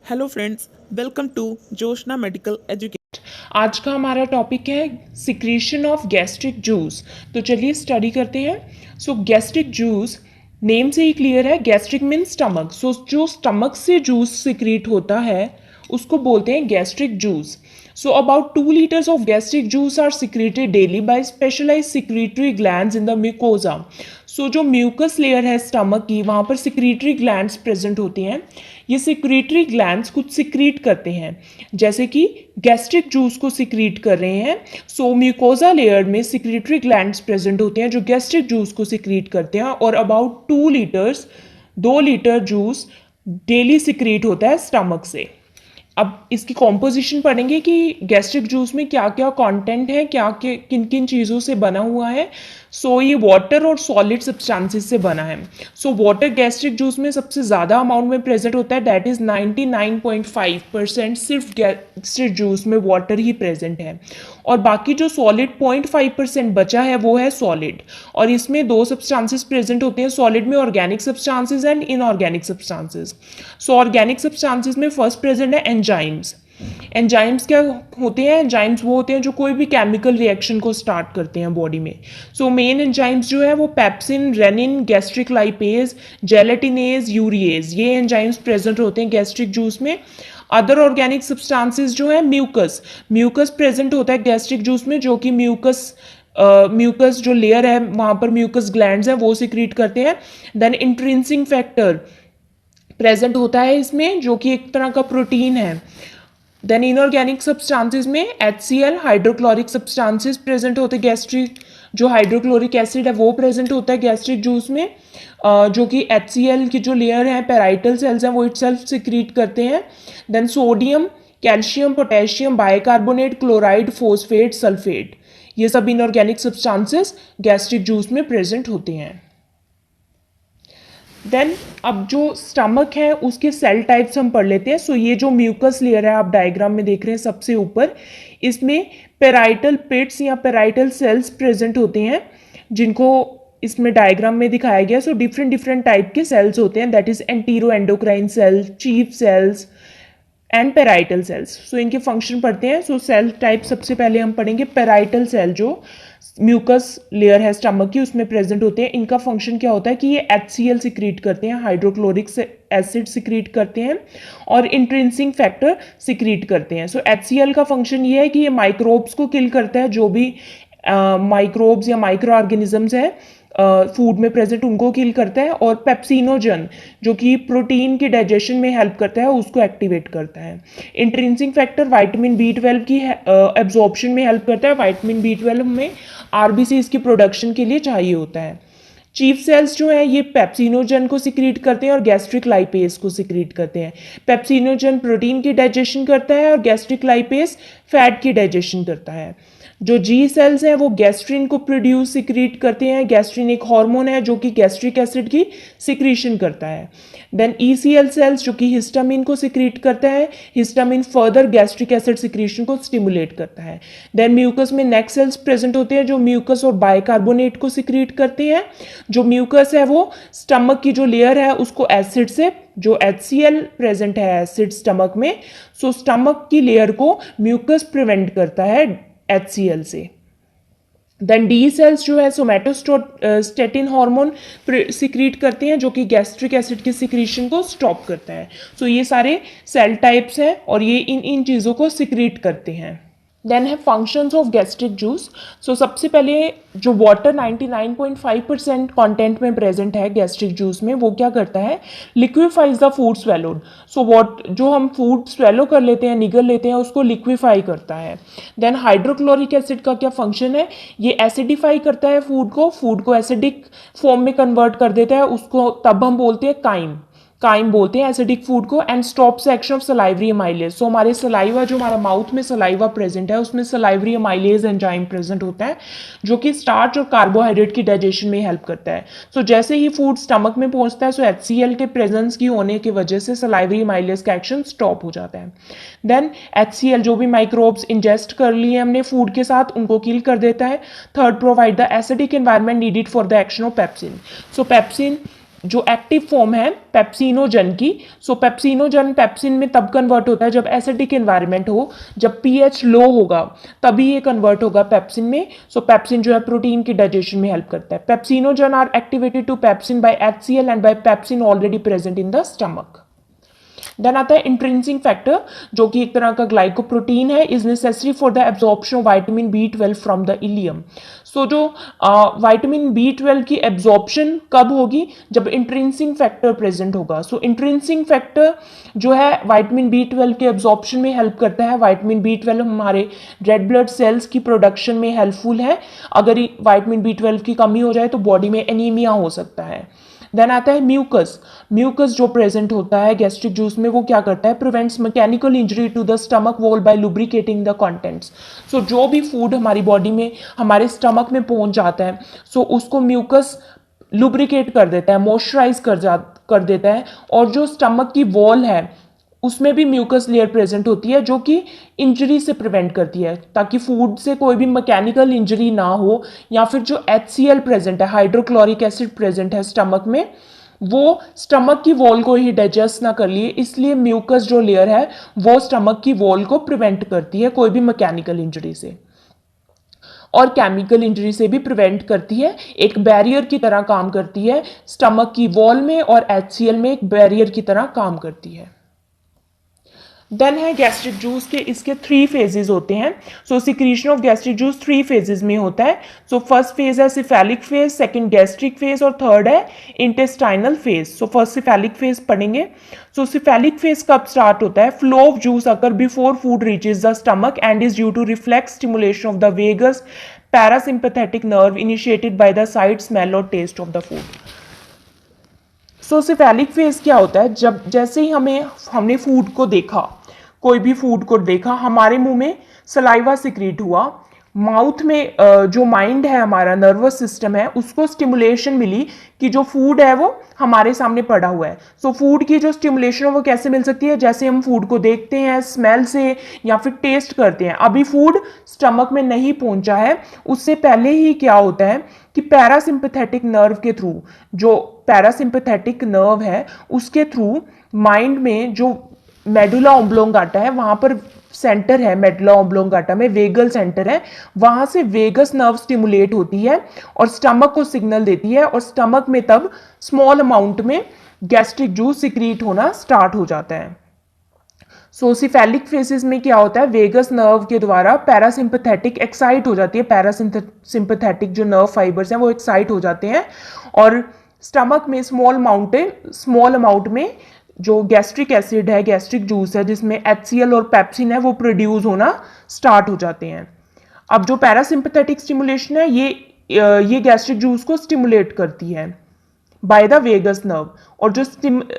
Hello friends, welcome to Joshna medical education. आज का हमारा टॉपिक है सिक्रीशन ऑफ गैस्ट्रिक जूस। तो चलिए स्टडी करते हैं। सो गैस्ट्रिक जूस नेम से ही क्लियर है, गैस्ट्रिक मीन स्टमक। सो जो स्टमक से जूस सिक्रीट होता है उसको बोलते हैं gastric juice. So about 2 liters of gastric juice are secreted daily by specialized secretory glands in the mucosa. सो जो म्यूकस लेयर है स्टमक की, वहाँ पर सिक्रीटरी ग्लैंड्स प्रेजेंट होती हैं। ये सिक्रीटरी ग्लैंड्स कुछ सिक्रीट करते हैं, जैसे कि गैस्ट्रिक जूस को सिक्रीट कर रहे हैं। सो म्यूकोजा लेयर में सिक्रीटरी ग्लैंड्स प्रेजेंट होते हैं जो गैस्ट्रिक जूस को सिक्रीट करते हैं, और about 2 liters 2 litre juice daily secrete होता है स्टमक से। अब इसकी कॉम्पोजिशन पढ़ेंगे कि गैस्ट्रिक जूस में क्या क्या कंटेंट है, क्या क्या किन किन चीज़ों से बना हुआ है। सो ये वाटर और सॉलिड सब्सटेंसेस से बना है। सो वाटर गैस्ट्रिक जूस में सबसे ज़्यादा अमाउंट में प्रेजेंट होता है, दैट इज़ 99.5%। सिर्फ गैस्ट्रिक जूस में वाटर ही प्रेजेंट है, और बाकी जो सॉलिड 0.5% बचा है वो है सॉलिड। और इसमें दो सब्सटेंसेस प्रेजेंट होते हैं सॉलिड में, organic substances and inorganic substances. So organic substances में फर्स्ट प्रेजेंट है एंजाइम्स। एंजाइम्स क्या होते हैं? एंजाइम्स वो होते हैं जो कोई भी केमिकल रिएक्शन को स्टार्ट करते हैं बॉडी में। सो मेन एंजाइम्स जो है वो pepsin, rennin, gastric lipase, gelatinase, urease, ये एंजाइम्स प्रेजेंट होते हैं गैस्ट्रिक जूस में। अदर ऑर्गेनिक सब्सटेंसेस जो है म्यूकस, म्यूकस प्रेजेंट होता है गैस्ट्रिक जूस में, जो कि म्यूकस जो लेयर है वहाँ पर म्यूकस ग्लैंड्स हैं वो सिक्रीट करते हैं। देन इंट्रिंसिक फैक्टर प्रेजेंट होता है इसमें, जो कि एक तरह का प्रोटीन है। देन इनऑर्गेनिक सब्सटेंसेस में HCl, हाइड्रोक्लोरिक सब्सटेंसेस प्रेजेंट होते हैं गैस्ट्रिक, जो हाइड्रोक्लोरिक एसिड है वो प्रेजेंट होता है गैस्ट्रिक जूस में, जो कि HCl की जो लेयर है पैराइटल सेल्स हैं वो इटसेल्फ सिक्रीट करते हैं। Then sodium, calcium, potassium, bicarbonate, chloride, phosphate, sulphate, ये सब इनऑर्गेनिक सब्सटेंसेस गैस्ट्रिक जूस में प्रेजेंट होते हैं। देन अब जो स्टमक है उसके सेल टाइप्स हम पढ़ लेते हैं। सो ये जो म्यूकस लेयर है आप डायग्राम में देख रहे हैं सबसे ऊपर, इसमें पेराइटल पिट्स या पेराइटल सेल्स प्रेजेंट होते हैं, जिनको इसमें डायग्राम में दिखाया गया। सो डिफरेंट डिफरेंट टाइप के सेल्स होते हैं, that is entero endocrine cell, chief cells and parietal cells. So इनके फंक्शन पढ़ते हैं। सो सेल टाइप सबसे पहले हम पढ़ेंगे पेराइटल सेल, जो म्यूकस लेयर है स्टमक की उसमें प्रेजेंट होते हैं। इनका फंक्शन क्या होता है कि ये HCl सिक्रीट करते हैं, हाइड्रोक्लोरिक एसिड सिक्रीट करते हैं, और इंट्रिंसिक फैक्टर सिक्रीट करते हैं। सो HCl का फंक्शन ये है कि ये माइक्रोब्स को किल करता है, जो भी माइक्रोब्स या माइक्रो ऑर्गेनिजम्स है फूड में प्रेजेंट उनको किल करता है, और पेप्सिनोजन जो कि प्रोटीन के डाइजेशन में हेल्प करता है उसको एक्टिवेट करता है। इंट्रिंसिक फैक्टर विटामिन B12 की एब्जॉर्प्शन में हेल्प करता है, विटामिन B12 में RBCs की प्रोडक्शन के लिए चाहिए होता है। चीफ सेल्स जो है ये पेप्सिनोजन को सिक्रीट करते हैं और गैस्ट्रिक लाइपेज को सिक्रीट करते हैं। पेप्सिनोजन प्रोटीन की डाइजेशन करता है और गैस्ट्रिक लाइपेज फैट की डाइजेशन करता है। जो जी सेल्स हैं वो गैस्ट्रिन को प्रोड्यूस सिक्रीट करते हैं। गैस्ट्रिन एक हार्मोन है जो कि गैस्ट्रिक एसिड की सिक्रीशन करता है। देन ECL सेल्स जो कि हिस्टामिन को सिक्रीट करता है, histamine further gastric acid secretion को स्टिमुलेट करता है। देन म्यूकस में नेक सेल्स प्रेजेंट होते हैं जो म्यूकस और बाइकार्बोनेट को सिक्रीट करते हैं। जो म्यूकस है वो स्टमक की जो लेयर है उसको एसिड से, जो HCl प्रेजेंट है एसिड स्टमक में, सो स्टमक की लेयर को म्यूकस प्रिवेंट करता है HCl से। देन D सेल्स जो है सोमेटोस्टेटिन हार्मोन सिक्रीट करते हैं, जो कि गैस्ट्रिक एसिड की सिक्रीशन को स्टॉप करता है। सो ये सारे सेल टाइप्स हैं और ये इन इन चीज़ों को सिक्रीट करते हैं। देन है फंक्शंस ऑफ गैस्ट्रिक जूस। सो सबसे पहले जो वाटर 99.5% कंटेंट में प्रेजेंट है गैस्ट्रिक जूस में, वो क्या करता है? Liquefies the food swallowed. So what जो हम फूड स्वेलो कर लेते हैं, निगल लेते हैं, उसको लिक्विफाई करता है। देन हाइड्रोक्लोरिक एसिड का क्या फंक्शन है? ये एसिडिफाई करता है फूड को एसिडिक फॉर्म में कन्वर्ट कर देता है, उसको तब हम बोलते हैं काइम बोलते हैं एसिडिक फूड को। And stops action of salivary amylase. So हमारे सलाइवा, जो हमारा माउथ में सलाइवा प्रेजेंट है उसमें सलाइवरी अमाइलेज एंजाइम प्रेजेंट होता है, जो कि स्टार्च और कार्बोहाइड्रेट की डाइजेशन में हेल्प करता है। सो जैसे ही फूड स्टमक में पहुंचता है, सो HCl के प्रेजेंस की होने की वजह से सलाइवरी अमाइलेज का एक्शन स्टॉप हो जाता है। देन HCl जो भी माइक्रोब्स इंजेस्ट कर लिए हमने फूड के साथ उनको किल कर देता है। Third, provide the acidic environment needed for the action of pepsin. So pepsin जो एक्टिव फॉर्म है पेप्सिनोजन की, सो पेप्सिनोजन पेप्सिन में तब कन्वर्ट होता है जब एसिडिक एनवायरनमेंट हो, जब पीएच लो होगा तभी ये कन्वर्ट होगा पेप्सिन में। सो पेप्सिन जो है प्रोटीन की डाइजेशन में हेल्प करता है। Pepsinogen are activated to pepsin by HCl and by pepsin already present in the stomach. Then आता है इंट्रिंसिक फैक्टर, जो कि एक तरह का ग्लाइकोप्रोटीन है, is necessary for the absorption of vitamin B12 from the ileum. So जो vitamin B12 की एब्जॉर्प्शन कब होगी, जब इंट्रिंसिक फैक्टर प्रेजेंट होगा। सो इंट्रिंसिक फैक्टर जो है विटामिन B12 के एब्जॉर्प्शन में हेल्प करता है। विटामिन B12 हमारे रेड ब्लड सेल्स की प्रोडक्शन में हेल्पफुल है। अगर विटामिन B12 की कमी हो जाए तो बॉडी में एनीमिया हो सकता है। देन आता है म्यूकस। म्यूकस जो प्रेजेंट होता है गैस्ट्रिक जूस में, वो क्या करता है, prevents mechanical injury to the stomach wall by lubricating the contents. So जो भी फूड हमारी बॉडी में हमारे स्टमक में पहुंच जाता है, सो उसको म्यूकस लुब्रिकेट कर देता है, मॉइस्चराइज कर देता है। और जो स्टमक की वॉल है उसमें भी म्यूकस लेयर प्रेजेंट होती है, जो कि इंजरी से प्रिवेंट करती है, ताकि फूड से कोई भी मैकेनिकल इंजरी ना हो, या फिर जो HCl प्रेजेंट है, हाइड्रोक्लोरिक एसिड प्रेजेंट है स्टमक में, वो स्टमक की वॉल को ही डाइजेस्ट ना कर लिए। इसलिए म्यूकस जो लेयर है वो स्टमक की वॉल को प्रिवेंट करती है कोई भी मैकेनिकल इंजरी से, और केमिकल इंजरी से भी प्रिवेंट करती है। एक बैरियर की तरह काम करती है स्टमक की वॉल में, और HCl में एक बैरियर की तरह काम करती है। देन है गैस्ट्रिक जूस के, इसके 3 फेजेस होते हैं। So secretion of gastric juice 3 phases में होता है। सो फर्स्ट फेज है cephalic phase, second gastric phase, और थर्ड है intestinal phase. So first cephalic phase पढ़ेंगे। सो सिफेलिक फेज कब स्टार्ट होता है, flow of juice occur before food reaches the stomach and is due to reflex stimulation of the vagus parasympathetic nerve initiated by the sight, smell और taste of the food. So cephalic phase क्या होता है, जब जैसे ही हमने food को देखा, कोई भी फूड को देखा, हमारे मुंह में सलाइवा सिक्रीट हुआ, माउथ में जो माइंड है हमारा, नर्वस सिस्टम है, उसको स्टिमुलेशन मिली कि जो फूड है वो हमारे सामने पड़ा हुआ है। सो फूड की जो स्टिमुलेशन है वो कैसे मिल सकती है, जैसे हम फूड को देखते हैं स्मेल से या फिर टेस्ट करते हैं। अभी फूड स्टमक में नहीं पहुंचा है, उससे पहले ही क्या होता है कि पैरासिम्पैथेटिक नर्व के थ्रू, जो पैरासिम्पैथेटिक नर्व है उसके थ्रू माइंड में जो मेडुला ऑब्लोंगाटा है, वहां पर सेंटर है मेडुला ऑब्लोंगाटा में, वेगल सेंटर है, वहां से वेगस नर्व स्टिमुलेट होती है और स्टमक को सिग्नल देती है, और स्टमक में तब स्मॉल अमाउंट में गैस्ट्रिक जूस सिक्रीट होना स्टार्ट हो जाता है। सो सिफेलिक फेसेस में क्या होता है, वेगस नर्व के द्वारा पैरासिम्पैथेटिक एक्साइट हो जाती है, पैरासिम्पैथेटिक जो नर्व फाइबर्स हैं वो एक्साइट हो जाते हैं, और स्टमक में स्मॉल अमाउंट में जो गैस्ट्रिक एसिड है, गैस्ट्रिक जूस है जिसमें HCl और पेप्सिन है, वो प्रोड्यूस होना स्टार्ट हो जाते हैं। अब जो पैरासिम्पैथेटिक स्टिमुलेशन है ये गैस्ट्रिक जूस को स्टिमुलेट करती है बाय द वेगस नर्व, और जो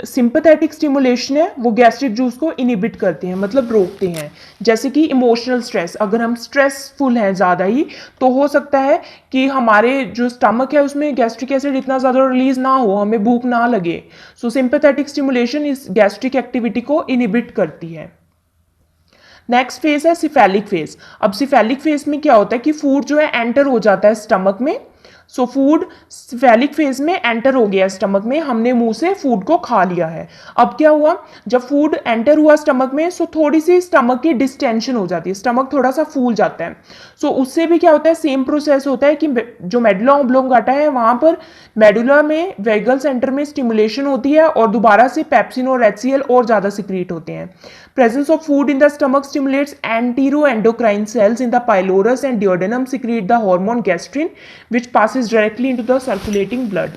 सिंपैथेटिक स्टिमुलेशन है वो गैस्ट्रिक जूस को इनिबिट करते हैं, मतलब रोकते हैं। जैसे कि इमोशनल स्ट्रेस, अगर हम स्ट्रेसफुल हैं ज़्यादा ही, तो हो सकता है कि हमारे जो स्टमक है उसमें गैस्ट्रिक एसिड इतना ज़्यादा रिलीज ना हो, हमें भूख ना लगे। सो सिंपैथेटिक स्टिमुलेशन इस गैस्ट्रिक एक्टिविटी को इनिबिट करती है। नेक्स्ट फेज है सिफेलिक फेज। अब सिफेलिक फेज में क्या होता है कि फूड जो है एंटर हो जाता है स्टमक में। सो फूड सिफेलिक फेज में एंटर हो गया स्टमक में, हमने मुंह से फूड को खा लिया है। अब क्या हुआ, जब फूड एंटर हुआ स्टमक में, सो थोड़ी सी स्टमक की डिस्टेंशन हो जाती है, स्टमक थोड़ा सा फूल जाता है। सो उससे भी क्या होता है, सेम प्रोसेस होता है कि जो मेडुला ऑब्लोंगाटा है वहां पर मेडुला में वेगल सेंटर में स्टिमुलेशन होती है, और दोबारा से पेप्सिन और HCl और ज्यादा सिक्रीट होते हैं। Presence of food in the stomach stimulates enteroendocrine cells in the pylorus and duodenum secrete the hormone gastrin, which passes directly into the circulating blood.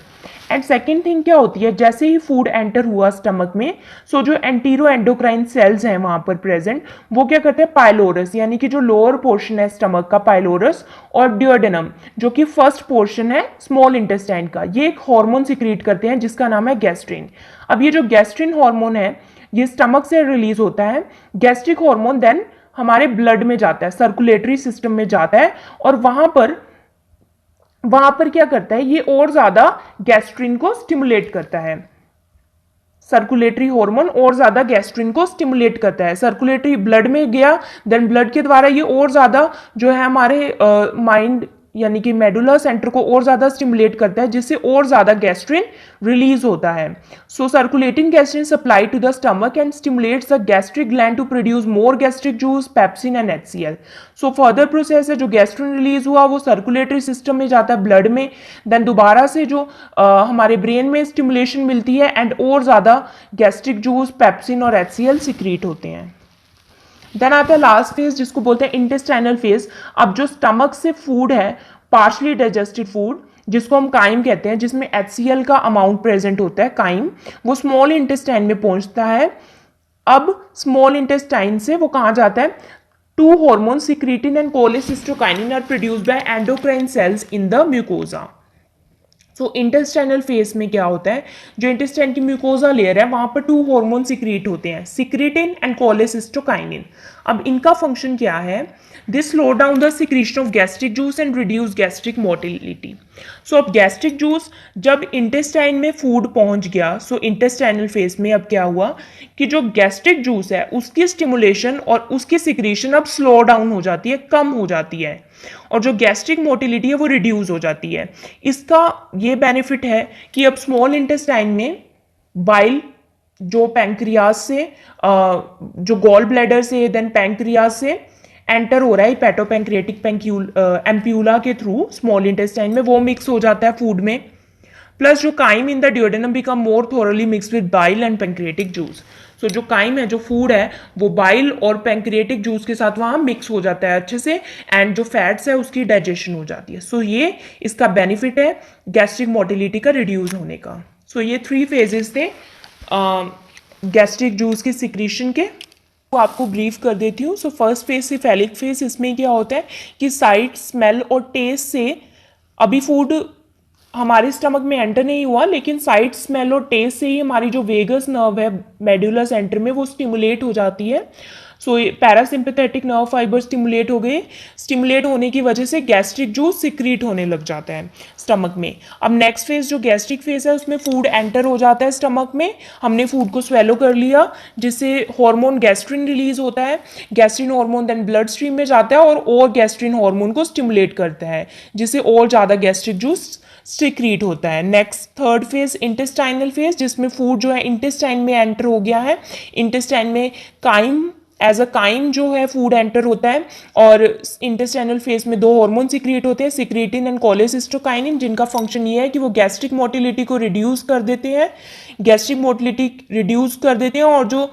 And second thing क्या होती है, जैसे ही food enter हुआ stomach में, सो जो antero endocrine cells हैं वहां पर प्रेजेंट, वो क्या करते हैं, पाइलोरस यानी कि जो लोअर पोर्शन है स्टमक का, पाइलोरस, और डियोडेनम जो कि फर्स्ट पोर्शन है स्मॉल इंटेस्टाइन का, ये एक हार्मोन सिक्रीट करते हैं जिसका नाम है गैस्ट्रिन। अब ये जो गैस्ट्रिन हार्मोन है ये स्टमक से रिलीज होता है। गैस्ट्रिक हार्मोन देन हमारे ब्लड में जाता है, सर्कुलेटरी सिस्टम में जाता है, और वहां पर क्या करता है, ये और ज्यादा गैस्ट्रिन को स्टिमुलेट करता है। सर्कुलेटरी हार्मोन और ज्यादा गैस्ट्रिन को स्टिमुलेट करता है, सर्कुलेटरी ब्लड में गया, देन ब्लड के द्वारा ये और ज्यादा जो है हमारे माइंड यानी कि मेडुलर सेंटर को और ज़्यादा स्टिमुलेट करता है, जिससे और ज़्यादा गैस्ट्रिन रिलीज होता है. So circulating gastrin supply to the stomach and stimulates the gastric gland to produce more gastric juice, pepsin and HCl. So further process है, जो गैस्ट्रिन रिलीज हुआ वो सर्कुलेटरी सिस्टम में जाता है, ब्लड में, देन दोबारा से जो हमारे ब्रेन में स्टिमुलेशन मिलती है एंड और ज़्यादा गैस्ट्रिक जूस, पेप्सिन और HCl सिक्रीट होते हैं. देन आता है लास्ट फेज, जिसको बोलते हैं इंटेस्टाइनल फेज. अब जो स्टमक से फूड है, पार्शली डाइजेस्टेड फूड, जिसको हम काइम कहते हैं, जिसमें HCl का अमाउंट प्रेजेंट होता है, काइम, वो स्मॉल इंटेस्टाइन में पहुंचता है. अब स्मॉल इंटेस्टाइन से वो कहाँ जाता है? Two hormone secretin and cholecystokinin are produced by endocrine cells in the mucosa. So intestinal phase में क्या होता है, जो इंटेस्टाइन की म्यूकोजा लेयर है वहां पर 2 हार्मोन सिक्रीट होते हैं, सिक्रीटिन एंड कोलेसिस्टोकाइनिन. अब इनका फंक्शन क्या है? This slow down the secretion of gastric juice and reduce gastric motility. So अब गैस्ट्रिक जूस जब इंटेस्टाइन में फूड पहुंच गया, सो इंटेस्टाइनल फेस में अब क्या हुआ कि जो गैस्ट्रिक जूस है उसकी स्टिमुलेशन और उसकी सिक्रीशन अब स्लो डाउन हो जाती है, कम हो जाती है, और जो गैस्ट्रिक मोटिलिटी है वो रिड्यूस हो जाती है. इसका ये बेनिफिट है कि अब स्मॉल इंटेस्टाइन में बाइल जो पैंक्रियाज से जो गॉल ब्लैडर से देन पैंक्रियाज से एंटर हो रहा है हेपेटोपैंक्रियाटिक एम्प्यूला के थ्रू स्मॉल इंटेस्टाइन में, वो मिक्स हो जाता है फूड में. प्लस जो chyme in the duodenum become more thoroughly mix with bile and pancreatic juice. So जो काइम है, जो फूड है, वो बाइल और पैंक्रियाटिक जूस के साथ वहाँ मिक्स हो जाता है अच्छे से, एंड जो फैट्स है उसकी डाइजेशन हो जाती है. सो ये इसका बेनिफिट है गैस्ट्रिक मोटिलिटी का रिड्यूस होने का. सो ये 3 फेजेस थे गैस्ट्रिक जूस के सिक्रीशन के, वो आपको ब्रीफ कर देती हूँ. सो फर्स्ट फेज सिफेलिक फेज, इसमें क्या होता है कि साइट, स्मेल और टेस्ट से अभी फूड हमारे स्टमक में एंटर नहीं हुआ, लेकिन साइट, स्मेल और टेस्ट से ही हमारी जो वेगस नर्व है मेडुलर सेंटर में वो स्टिमुलेट हो जाती है. सो पैरासिम्पैथेटिक नर्व फाइबर स्टिमुलेट हो गए, स्टिमुलेट होने की वजह से गैस्ट्रिक जूस सिक्रीट होने लग जाता है स्टमक में. अब नेक्स्ट फेज जो गैस्ट्रिक फेज है उसमें फूड एंटर हो जाता है स्टमक में, हमने फूड को स्वेलो कर लिया, जिससे हार्मोन गैस्ट्रिन रिलीज होता है. Gastrin hormone then blood stream में जाता है और गैस्ट्रिन हार्मोन को स्टिमुलेट करता है, जिससे और ज़्यादा गैस्ट्रिक जूस सिक्रीट होता है. Next third phase intestinal phase, जिसमें फूड जो है इंटेस्टाइन में एंटर हो गया है. इंटेस्टाइन में काइम, एज अ काइम जो है फूड एंटर होता है, और इंटेस्टाइनल फेज में 2 हार्मोन सिक्रिएट होते हैं, सिक्रीटिन एंड कोलेसिस्टोकाइनिन, जिनका फंक्शन ये है कि वो गैस्ट्रिक मोटिलिटी को रिड्यूस कर देते हैं, गैस्ट्रिक मोटिलिटी रिड्यूस कर देते हैं, और जो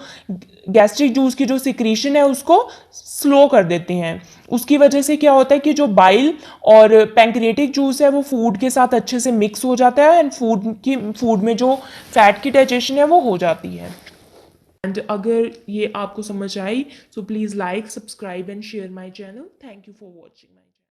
गैस्ट्रिक जूस की जो सिक्रीशन है उसको स्लो कर देते हैं. उसकी वजह से क्या होता है कि जो बाइल और पैंक्रियाटिक जूस है वो फूड के साथ अच्छे से मिक्स हो जाता है, एंड फूड में जो फैट की डाइजेशन है वो हो जाती है. एंड अगर ये आपको समझ आई, so please like, subscribe and share my channel. Thank you for watching my